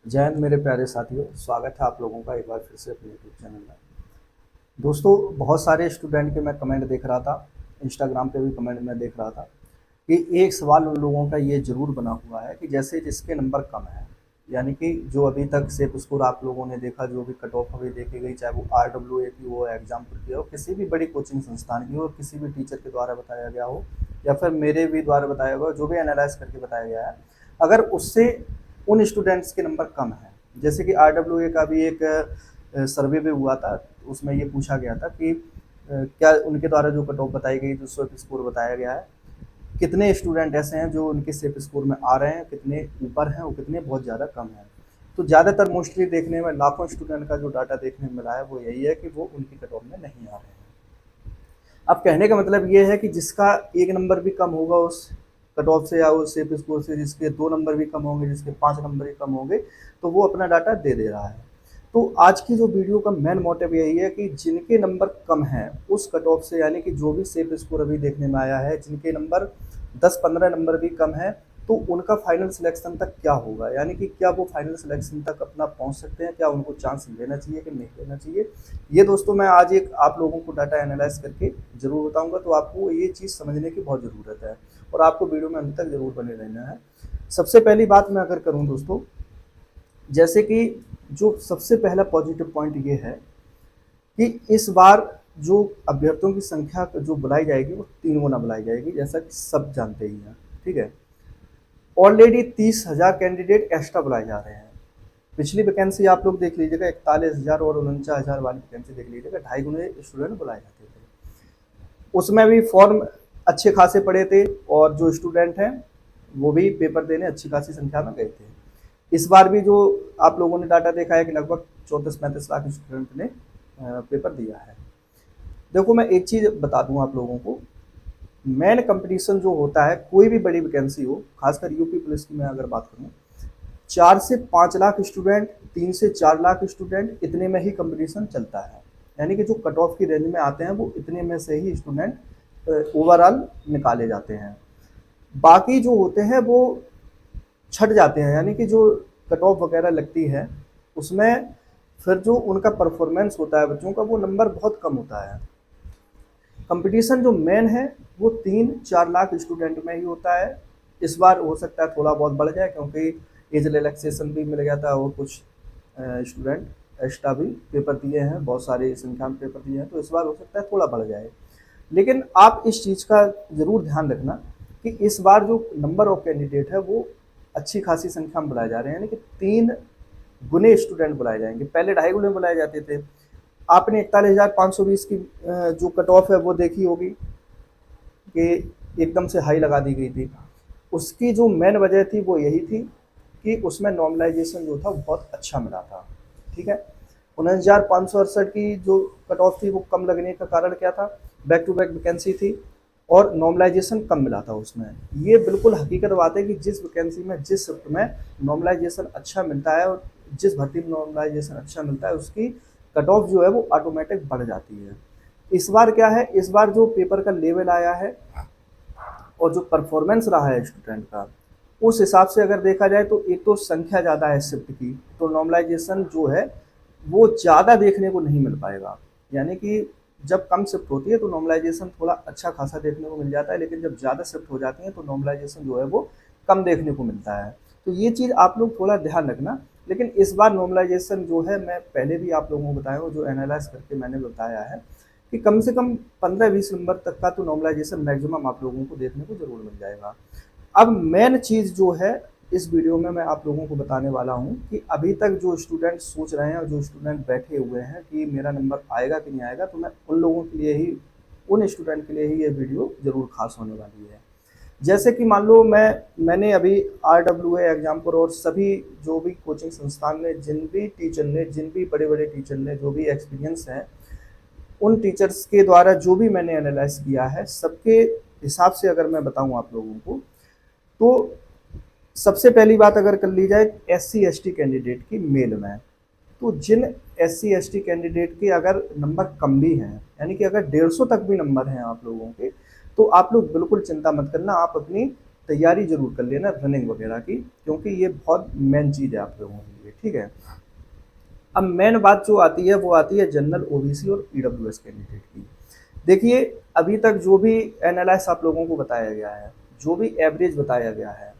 जय हिंद मेरे प्यारे साथियों, स्वागत है आप लोगों का एक बार फिर से अपने यूट्यूब चैनल में। दोस्तों, बहुत सारे स्टूडेंट के मैं कमेंट देख रहा था, इंस्टाग्राम पे भी कमेंट मैं देख रहा था कि एक सवाल उन लोगों का ये ज़रूर बना हुआ है कि जैसे जिसके नंबर कम है, यानी कि जो अभी तक सेफ स्कोर आप लोगों ने देखा, जो भी कट ऑफ अभी देखी गई, चाहे वो RWA की हो, एग्जाम्पल की हो, किसी भी बड़ी कोचिंग संस्थान की हो, किसी भी टीचर के द्वारा बताया गया हो या फिर मेरे भी द्वारा बताया गया हो, जो भी एनालाइज करके बताया गया है, अगर उससे उन स्टूडेंट्स के नंबर कम हैं, जैसे कि RWA का भी एक सर्वे भी हुआ था, उसमें ये पूछा गया था कि क्या उनके द्वारा जो कट ऑफ बताई गई, जो सेफ स्कोर बताया गया है, कितने स्टूडेंट ऐसे हैं जो उनके सेफ स्कोर में आ रहे हैं, कितने ऊपर हैं और कितने बहुत ज़्यादा कम हैं। तो ज़्यादातर मोस्टली देखने में लाखों स्टूडेंट का जो डाटा देखने में मिला है वो यही है कि वो उनकी कट ऑफ में नहीं आ रहे हैं। अब कहने का मतलब ये है कि जिसका एक नंबर भी कम होगा उस कट ऑफ से या उस सेफ स्कोर से, जिसके 2 नंबर भी कम होंगे, जिसके 5 नंबर भी कम होंगे, तो वो अपना डाटा दे दे रहा है। तो आज की जो वीडियो का मेन मोटिव यही है कि जिनके नंबर कम हैं उस कट ऑफ से, यानी कि जो भी सेफ स्कोर अभी देखने में आया है, जिनके नंबर 10-15 नंबर भी कम है, तो उनका फाइनल सिलेक्शन तक क्या होगा, यानी कि क्या वो फाइनल सिलेक्शन तक अपना पहुंच सकते हैं, क्या उनको चांस लेना चाहिए कि नहीं लेना चाहिए। ये दोस्तों मैं आज एक आप लोगों को डाटा एनालाइज करके ज़रूर बताऊंगा, तो आपको ये चीज़ समझने की बहुत ज़रूरत है और आपको वीडियो में अंत तक ज़रूर बने रहना है। सबसे पहली बात मैं अगर करूँ दोस्तों, जैसे कि जो सबसे पहला पॉजिटिव पॉइंट ये है कि इस बार जो अभ्यर्थियों की संख्या जो बुलाई जाएगी वो 3 गुना बुलाई जाएगी, जैसा कि सब जानते ही हैं। ठीक है, ऑलरेडी 30,000 कैंडिडेट एक्स्ट्रा बुलाए जा रहे हैं। पिछली वैकेंसी आप लोग देख लीजिएगा, 41,000 और 49,000 वाली वैकेंसी देख लीजिएगा, 2.5 गुने स्टूडेंट बुलाए जाते थे। उसमें भी फॉर्म अच्छे खासे पड़े थे और जो स्टूडेंट हैं वो भी पेपर देने अच्छी खासी संख्या में गए थे। इस बार भी जो आप लोगों ने डाटा देखा है कि लगभग 34-35 लाख स्टूडेंट ने पेपर दिया है। देखो, मैं एक चीज़ बता दूं आप लोगों को, मेन कंपटीशन जो होता है, कोई भी बड़ी वैकेंसी हो, खासकर यूपी पुलिस की मैं अगर बात करूं, 4 से 5 लाख स्टूडेंट, 3 से 4 लाख स्टूडेंट, इतने में ही कंपटीशन चलता है। यानी कि जो कट ऑफ की रेंज में आते हैं वो इतने में से ही स्टूडेंट ओवरऑल निकाले जाते हैं। बाकी जो होते हैं वो छट जाते हैं, यानी कि जो कट ऑफ वगैरह लगती है उसमें फिर जो उनका परफॉर्मेंस होता है बच्चों का, वो नंबर बहुत कम होता है। कंपटीशन जो मेन है वो 3-4 लाख स्टूडेंट में ही होता है। इस बार हो सकता है थोड़ा बहुत बढ़ जाए, क्योंकि एज रिलैक्सेशन भी मिल गया था और कुछ स्टूडेंट एक्स्ट्रा भी पेपर दिए हैं, बहुत सारी संख्या में पेपर दिए हैं, तो इस बार हो सकता है थोड़ा बढ़ जाए। लेकिन आप इस चीज़ का ज़रूर ध्यान रखना कि इस बार जो नंबर ऑफ कैंडिडेट है वो अच्छी खासी संख्या में बुलाए जा रहे हैं, यानी कि 3 गुने स्टूडेंट बुलाए जाएंगे। पहले 2.5 गुने बुलाए जाते थे। आपने 41,520 की जो कट ऑफ है वो देखी होगी कि एकदम से हाई लगा दी गई थी। उसकी जो मेन वजह थी वो यही थी कि उसमें नॉर्मलाइजेशन जो था बहुत अच्छा मिला था। ठीक है, 49,568 की जो कट ऑफ थी वो कम लगने का कारण क्या था, बैक टू बैक वैकेंसी थी और नॉर्मलाइजेशन कम मिला था उसमें। ये बिल्कुल हकीकत बात है कि जिस वैकेंसी में, जिस शिफ्ट में नॉर्मलाइजेशन अच्छा मिलता है और जिस भर्ती में नॉर्मलाइजेशन अच्छा मिलता है, उसकी कट ऑफ जो है वो ऑटोमेटिक बढ़ जाती है। इस बार क्या है, इस बार जो पेपर का लेवल आया है और जो परफॉर्मेंस रहा है स्टूडेंट का, उस हिसाब से अगर देखा जाए तो एक तो संख्या ज़्यादा है शिफ्ट की, तो नॉर्मलाइजेशन जो है वो ज़्यादा देखने को नहीं मिल पाएगा। यानी कि जब कम शिफ्ट होती है तो नॉर्मलाइजेशन थोड़ा अच्छा खासा देखने को मिल जाता है, लेकिन जब ज़्यादा शिफ्ट हो जाती है तो नॉर्मलाइजेशन जो है वो कम देखने को मिलता है। तो ये चीज़ आप लोग थोड़ा ध्यान रखना। लेकिन इस बार नॉर्मलाइजेशन जो है, मैं पहले भी आप लोगों को बताया हूँ, जो एनालाइज करके मैंने बताया है कि कम से कम 15-20 नंबर तक का तो नॉर्मलाइजेशन मैक्सिमम आप लोगों को देखने को जरूर मिल जाएगा। अब मेन चीज़ जो है इस वीडियो में मैं आप लोगों को बताने वाला हूं कि अभी तक जो स्टूडेंट सोच रहे हैं और जो स्टूडेंट बैठे हुए हैं कि मेरा नंबर आएगा कि नहीं आएगा, तो मैं उन लोगों के लिए ही, उन स्टूडेंट के लिए ही ये वीडियो ज़रूर खास होने वाली है। जैसे कि मान लो मैंने अभी RWA एग्जाम पर और सभी जो भी कोचिंग संस्थान ने, जिन भी टीचर ने, जिन भी बड़े बड़े टीचर ने जो भी एक्सपीरियंस है, उन टीचर्स के द्वारा जो भी मैंने एनालाइज किया है, सबके हिसाब से अगर मैं बताऊं आप लोगों को, तो सबसे पहली बात अगर कर ली जाए SC ST कैंडिडेट की मेल में, तो जिन SC ST कैंडिडेट के अगर नंबर कम भी हैं, यानी कि अगर 150 तक भी नंबर हैं आप लोगों के, तो आप लोग बिल्कुल चिंता मत करना। आप अपनी तैयारी जरूर कर लेना रनिंग वगैरह की, क्योंकि ये बहुत मेन चीज़ है आप लोगों के लिए, ठीक है। अब मेन बात जो आती है वो आती है जनरल ओबीसी और ईडब्ल्यूएस कैंडिडेट की। देखिए, अभी तक जो भी एनालाइस आप लोगों को बताया गया है, जो भी एवरेज बताया गया है,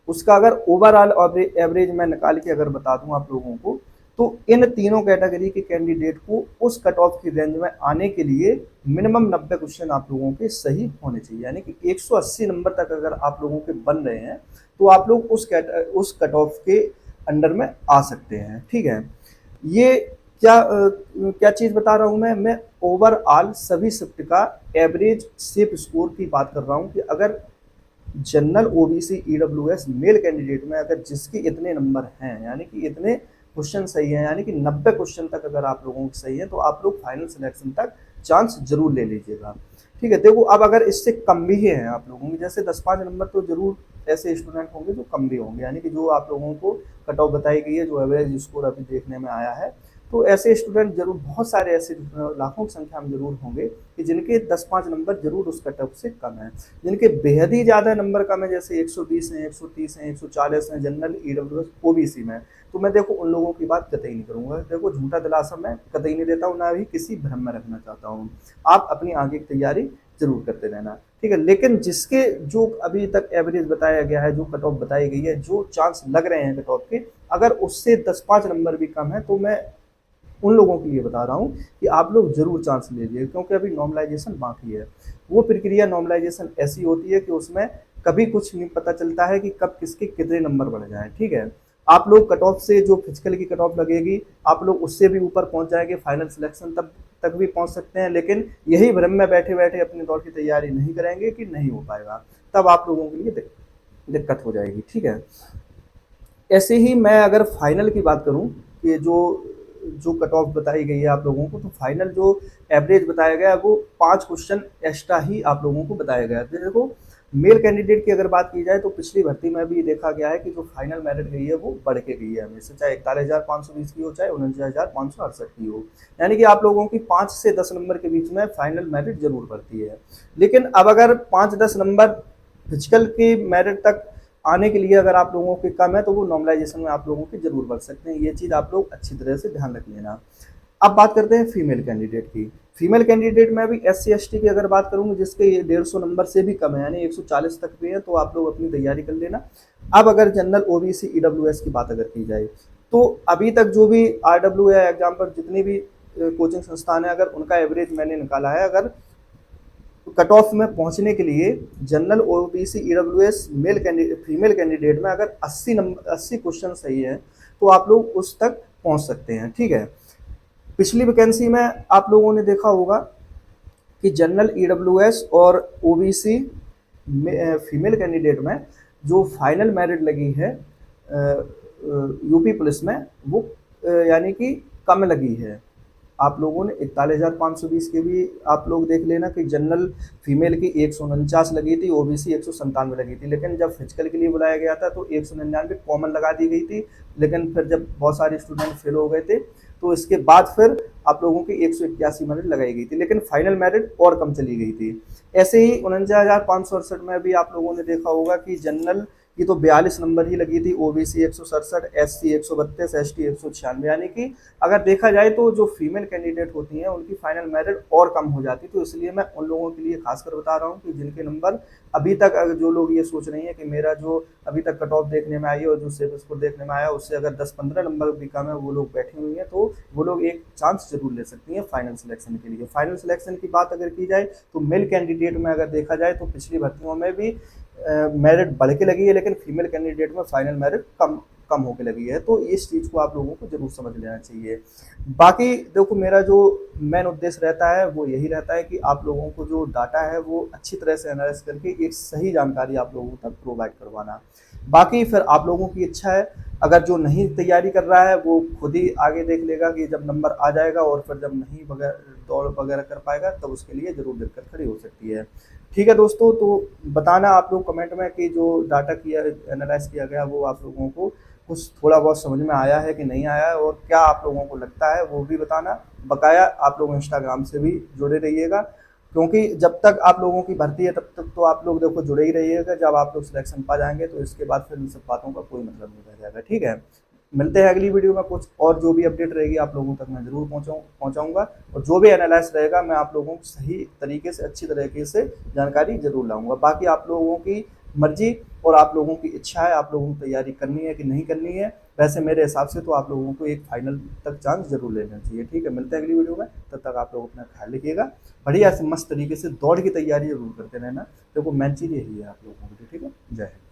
उसका अगर ओवरऑल एवरेज मैं निकाल के अगर बता दूं आप लोगों को, तो इन तीनों कैटेगरी के कैंडिडेट को उस कट ऑफ की रेंज में आने के लिए मिनिमम 90 क्वेश्चन आप लोगों के सही होने चाहिए, यानी कि 180 नंबर तक अगर आप लोगों के बन रहे हैं तो आप लोग उस कट ऑफ के अंडर में आ सकते हैं, ठीक है। ये क्या चीज़ बता रहा हूँ मैं ओवरऑल सभी शिफ्ट का एवरेज सेफ स्कोर की बात कर रहा हूँ कि अगर general OBC EWS male candidate में अगर जिसके इतने नंबर हैं, यानी कि इतने क्वेश्चन सही हैं, यानी कि 90 क्वेश्चन तक अगर आप लोगों के सही है, तो आप लोग फाइनल सिलेक्शन तक चांस जरूर ले लीजिएगा, ठीक है। देखो, अब अगर इससे कम भी हैं आप लोगों के, जैसे 10-5 नंबर तो जरूर ऐसे स्टूडेंट होंगे जो कम भी होंगे, यानी कि जो आप लोगों को कट ऑफ बताई गई है, जो एवरेज स्कोर अभी देखने में आया है, तो ऐसे स्टूडेंट जरूर, बहुत सारे ऐसे लाखों की संख्या में जरूर होंगे कि जिनके 10-5 नंबर जरूर उस कट ऑफ से कम है, जिनके बेहद ही ज़्यादा नंबर कम है, जैसे 120 हैं, 130 हैं, 140 हैं जनरल ईडब्ल्यूएस ओबीसी में, तो मैं देखो उन लोगों की बात कतई नहीं करूंगा। देखो, झूठा दिलासा मैं कतई नहीं देता हूँ, ना भी किसी भ्रम में रखना चाहता हूँ। आप अपनी आगे की तैयारी जरूर करते रहना, ठीक है। लेकिन जिसके जो अभी तक एवरेज बताया गया है, जो कट ऑफ बताई गई है, जो चांस लग रहे हैं कट ऑफ के, अगर उससे 10-5 नंबर भी कम है, तो मैं उन लोगों के लिए बता रहा हूँ कि आप लोग जरूर चांस लीजिए, क्योंकि अभी नॉर्मलाइजेशन बाकी है। वो प्रक्रिया नॉर्मलाइजेशन ऐसी होती है कि उसमें कभी कुछ नहीं पता चलता है कि कब किसके कितने नंबर बढ़ जाए, ठीक है। आप लोग कट ऑफ से, जो फिजिकल की कट ऑफ लगेगी, आप लोग उससे भी ऊपर पहुंच जाएंगे, फाइनल सिलेक्शन तब तक भी पहुंच सकते हैं, लेकिन यही भ्रम में बैठे बैठे अपने दौड़ की तैयारी नहीं करेंगे कि नहीं हो पाएगा, तब आप लोगों के लिए दिक्कत हो जाएगी, ठीक है। ऐसे ही मैं अगर फाइनल की बात करूं कि जो जो कट ऑफ बताई गई है आप लोगों को, तो फाइनल जो एवरेज बताया गया है वो 5 क्वेश्चन एक्स्ट्रा ही आप लोगों को बताया गया है। तो देखो, मेल कैंडिडेट की अगर बात की जाए तो पिछली भर्ती में भी देखा गया है कि जो फाइनल मेरिट गई है वो बढ़ के गई है हमेशा, चाहे 41,520 की हो, चाहे 49,568 की हो, यानी कि आप लोगों की 5 से 10 नंबर के बीच में फाइनल मेरिट जरूर बढ़ती है। लेकिन अब अगर 5-10 नंबर फिजिकल की मेरिट तक आने के लिए अगर आप लोगों के कम है, तो वो नॉर्मलाइजेशन में आप लोगों के जरूर बढ़ सकते हैं, ये चीज़ आप लोग अच्छी तरह से ध्यान रख लेना। अब बात करते हैं फीमेल कैंडिडेट की। फीमेल कैंडिडेट में भी SC/ST की अगर बात करूँ, जिसके ये 150 नंबर से भी कम है, यानी 140 तक भी है, तो आप लोग अपनी तैयारी कर लेना। अब अगर जनरल ओबीसी ईडब्ल्यूएस की बात अगर की जाए, तो अभी तक जो भी RW या एग्जाम पर जितनी भी कोचिंग संस्थान है, अगर उनका एवरेज मैंने निकाला है, अगर कट ऑफ में पहुंचने के लिए general OBC EWS female candidate में अगर 80 क्वेश्चन सही है, तो आप लोग उस तक पहुंच सकते हैं, ठीक है। पिछली वैकेंसी में आप लोगों ने देखा होगा कि जनरल ईडब्ल्यूएस और ओबीसी फीमेल कैंडिडेट में जो फाइनल मेरिट लगी है यूपी पुलिस में, वो यानी कि कम लगी है। आप लोगों ने 41,520 के भी आप लोग देख लेना कि जनरल फीमेल की 149 लगी थी, ओबीसी 197 लगी थी, लेकिन जब फिजिकल के लिए बुलाया गया था तो 199 कॉमन लगा दी गई थी, लेकिन फिर जब बहुत सारे स्टूडेंट फेल हो गए थे, तो इसके बाद फिर आप लोगों की 181 मेरिट लगाई गई थी, लेकिन फाइनल मेरिट और कम चली गई थी। ऐसे ही 49,568 में भी आप लोगों ने देखा होगा कि जनरल की तो 42 नंबर ही लगी थी, ओबीसी 167, SC 132, ST 196, यानी कि अगर देखा जाए तो जो फीमेल कैंडिडेट होती हैं उनकी फाइनल मेरिट और कम हो जाती। तो इसलिए मैं उन लोगों के लिए खासकर बता रहा हूँ कि जिनके नंबर अभी तक, अगर जो लोग ये सोच रही हैं कि मेरा जो अभी तक कट ऑफ देखने में आई है और जो सेफ स्कोर देखने में आया उससे अगर 10-15 नंबर भी कम है, वो लोग बैठी हुई हैं, तो वो लोग एक चांस जरूर ले सकती हैं फाइनल सिलेक्शन के लिए। फाइनल सिलेक्शन की बात अगर की जाए तो मेल कैंडिडेट में अगर देखा जाए तो पिछली भर्तियों में भी मेरिट बढ़ के लगी है, लेकिन फीमेल कैंडिडेट में फाइनल मेरिट कम होके लगी है, तो इस चीज़ को आप लोगों को जरूर समझ लेना चाहिए। बाकी देखो, मेरा जो मेन उद्देश्य रहता है वो यही रहता है कि आप लोगों को जो डाटा है वो अच्छी तरह से एनालाइज करके एक सही जानकारी आप लोगों तक प्रोवाइड करवाना। बाकी फिर आप लोगों की इच्छा है, अगर जो नहीं तैयारी कर रहा है वो खुद ही आगे देख लेगा कि जब नंबर आ जाएगा, और फिर जब नहीं दौड़ वगैरह कर पाएगा तब उसके लिए ज़रूर दिक्कत खड़ी हो सकती है। ठीक है दोस्तों, तो बताना आप लोग कमेंट में कि जो डाटा किया एनालाइज किया गया वो आप लोगों को कुछ थोड़ा बहुत समझ में आया है कि नहीं आया है, और क्या आप लोगों को लगता है वो भी बताना। बकाया आप लोग इंस्टाग्राम से भी जुड़े रहिएगा, क्योंकि जब तक आप लोगों की भर्ती है तब तक तो आप लोग देखो जुड़े ही रहिएगा। जब आप लोग सिलेक्शन पा जाएंगे तो इसके बाद फिर इन सब बातों का कोई मतलब नहीं रह जाएगा। ठीक है, मिलते हैं अगली वीडियो में। कुछ और जो भी अपडेट रहेगी आप लोगों तक मैं जरूर पहुंचाऊंगा, और जो भी एनालाइज रहेगा मैं आप लोगों को सही तरीके से अच्छी तरीके से जानकारी जरूर लाऊंगा। बाकी आप लोगों की मर्जी और आप लोगों की इच्छा है, आप लोगों को तैयारी करनी है कि नहीं करनी है। वैसे मेरे हिसाब से तो आप लोगों को एक फाइनल तक चांस जरूर लेना चाहिए। ठीक है, मिलते हैं अगली वीडियो में, तब तक आप लोग अपना ख्याल रखिएगा। बढ़िया से मस्त तरीके से दौड़ की तैयारी जरूर करते रहना, देखो मेन चीज़ यही है आप लोगों के लिए। ठीक है, जय हिंद।